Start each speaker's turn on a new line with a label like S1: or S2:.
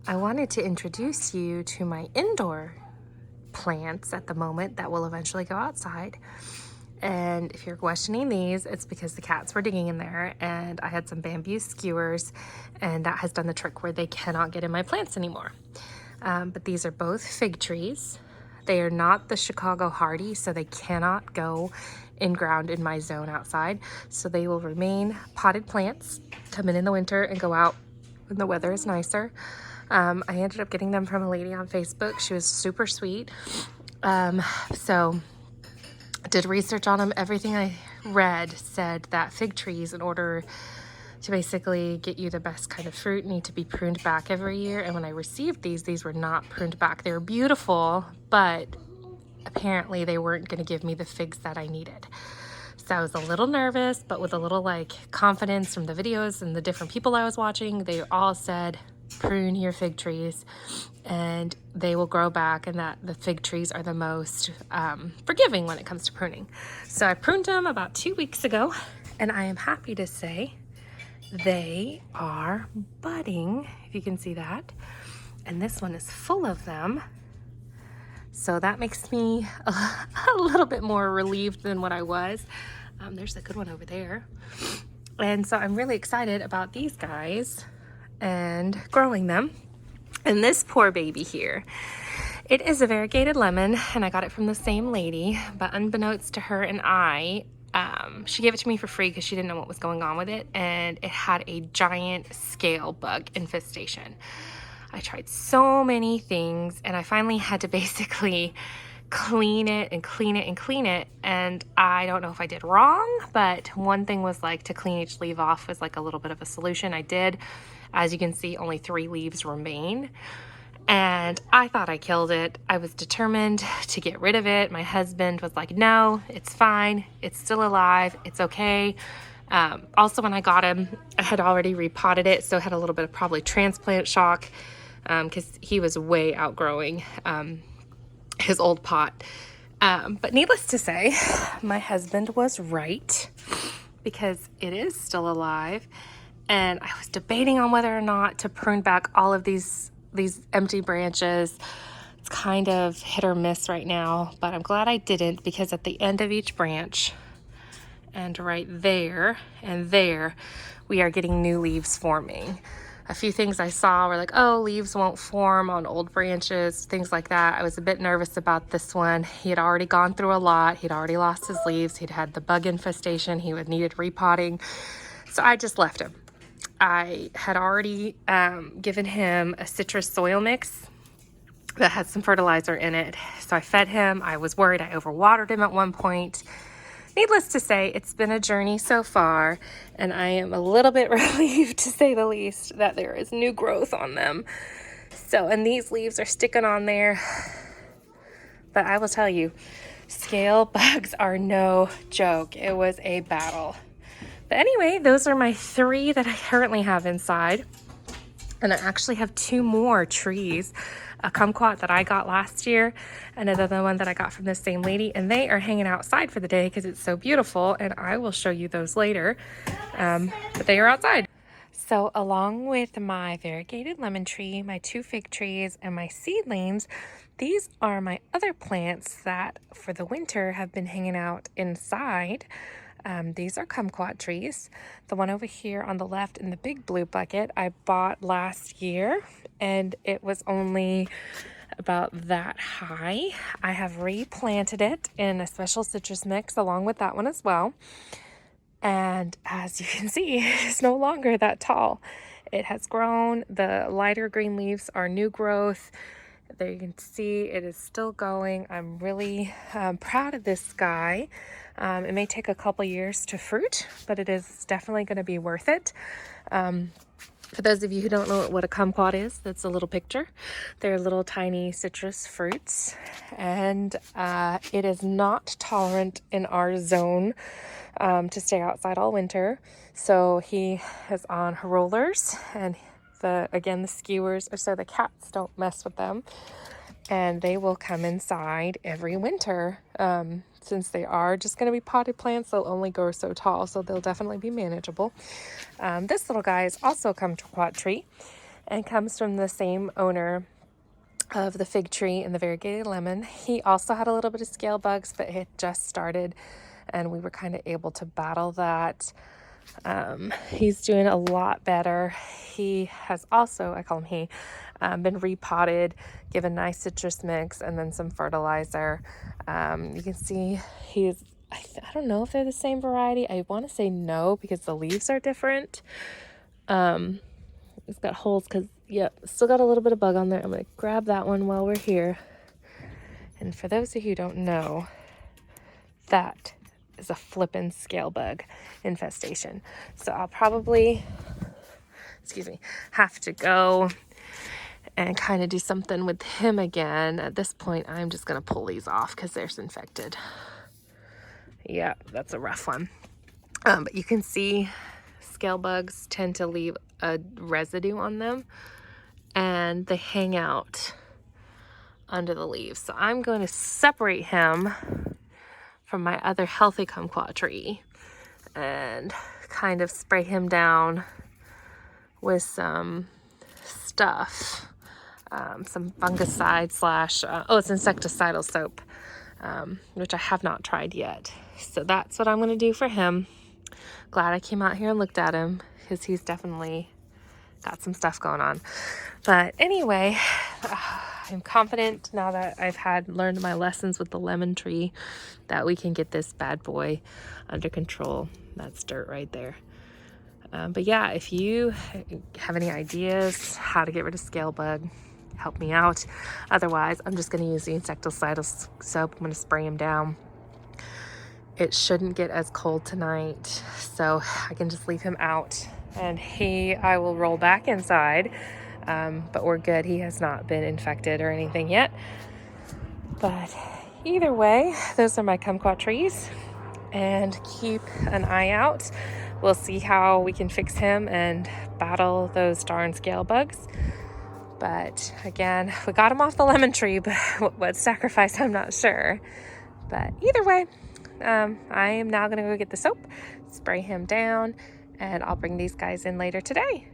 S1: I wanted to introduce you to my indoor plants at the moment that will eventually go outside. And if you're questioning these, it's because the cats were digging in there and I had some bamboo skewers, and that has done the trick where they cannot get in my plants anymore. But these are both fig trees. They are not the Chicago hardy, so they cannot go in ground in my zone outside. So they will remain potted plants, come in the winter and go out when the weather is nicer. I ended up getting them from a lady on Facebook. She was super sweet. So did research on them. Everything I read said that fig trees, in order to basically get you the best kind of fruit, need to be pruned back every year. And when I received these were not pruned back. They were beautiful, but apparently they weren't going to give me the figs that I needed. So I was a little nervous, but with a little confidence from the videos and the different people I was watching, they all said prune your fig trees and they will grow back, and that the fig trees are the most forgiving when it comes to pruning. So I pruned them about 2 weeks ago, and I am happy to say they are budding, if you can see that. And this one is full of them. So that makes me a little bit more relieved than what I was. There's a good one over there. And so I'm really excited about these guys and growing them. And this poor baby here, it is a variegated lemon, and I got it from the same lady, but unbeknownst to her and I, she gave it to me for free because she didn't know what was going on with it, and it had a giant scale bug infestation. I tried so many things, and I finally had to basically clean it and clean it and clean it, and I don't know if I did wrong, but one thing was to clean each leaf off was a little bit of a solution. I did. As you can see, only 3 leaves remain. And I thought I killed it. I was determined to get rid of it. My husband was like, no, it's fine. It's still alive. It's okay. Also, when I got him, I had already repotted it, so it had a little bit of probably transplant shock because he was way outgrowing his old pot. But needless to say, my husband was right because it is still alive. And I was debating on whether or not to prune back all of these empty branches. It's kind of hit or miss right now, but I'm glad I didn't, because at the end of each branch and right there and there, we are getting new leaves forming. A few things I saw were oh, leaves won't form on old branches, things like that. I was a bit nervous about this one. He had already gone through a lot. He'd already lost his leaves. He'd had the bug infestation. He would needed repotting. So I just left him. I had already given him a citrus soil mix that had some fertilizer in it. So I fed him. I was worried I overwatered him at one point. Needless to say, it's been a journey so far, and I am a little bit relieved, to say the least, that there is new growth on them. So, and these leaves are sticking on there. But I will tell you, scale bugs are no joke. It was a battle. But anyway, those are my 3 that I currently have inside. And I actually have 2 more trees, a kumquat that I got last year and another one that I got from the same lady. And they are hanging outside for the day because it's so beautiful. And I will show you those later. But they are outside. So along with my variegated lemon tree, my 2 fig trees, and my seedlings, these are my other plants that for the winter have been hanging out inside. These are kumquat trees. The one over here on the left in the big blue bucket I bought last year, and it was only about that high. I have replanted it in a special citrus mix along with that one as well. And as you can see, it's no longer that tall. It has grown. The lighter green leaves are new growth. There you can see it is still going. I'm really proud of this guy. It may take a couple years to fruit, but it is definitely going to be worth it. For those of you who don't know what a kumquat is, that's a little picture. They're little tiny citrus fruits, and it is not tolerant in our zone to stay outside all winter. So he is on rollers, and the skewers are so the cats don't mess with them, and they will come inside every winter. Since they are just going to be potted plants, they'll only grow so tall, so they'll definitely be manageable. This little guy is also a kumquat tree. and comes from the same owner of the fig tree and the variegated lemon. He also had a little bit of scale bugs, but it had just started and we were kind of able to battle that. He's doing a lot better. He has also, I call him he, been repotted, given nice citrus mix and then some fertilizer. You can see he's, I don't know if they're the same variety. I want to say no because the leaves are different. It's got holes because, yep, still got a little bit of bug on there. I'm going to grab that one while we're here. And for those of you who don't know, that is a flippin' scale bug infestation. So I'll probably, have to go and kind of do something with him again. At this point, I'm just going to pull these off because they're infected. Yeah, that's a rough one. But you can see scale bugs tend to leave a residue on them and they hang out under the leaves. So I'm going to separate him from my other healthy kumquat tree and kind of spray him down with some stuff, some fungicide slash, it's insecticidal soap, which I have not tried yet. So that's what I'm going to do for him. Glad I came out here and looked at him because he's definitely got some stuff going on. But anyway, I'm confident now that I've learned my lessons with the lemon tree that we can get this bad boy under control. That's dirt right there. But yeah, if you have any ideas how to get rid of scale bug, help me out. Otherwise, I'm just going to use the insecticidal soap. I'm going to spray him down. It shouldn't get as cold tonight, so I can just leave him out. And I will roll back inside, but we're good. He has not been infected or anything yet. But either way, those are my kumquat trees. And keep an eye out. We'll see how we can fix him and battle those darn scale bugs. But again, we got him off the lemon tree, but what sacrifice, I'm not sure. But either way, I am now going to go get the soap, spray him down, and I'll bring these guys in later today.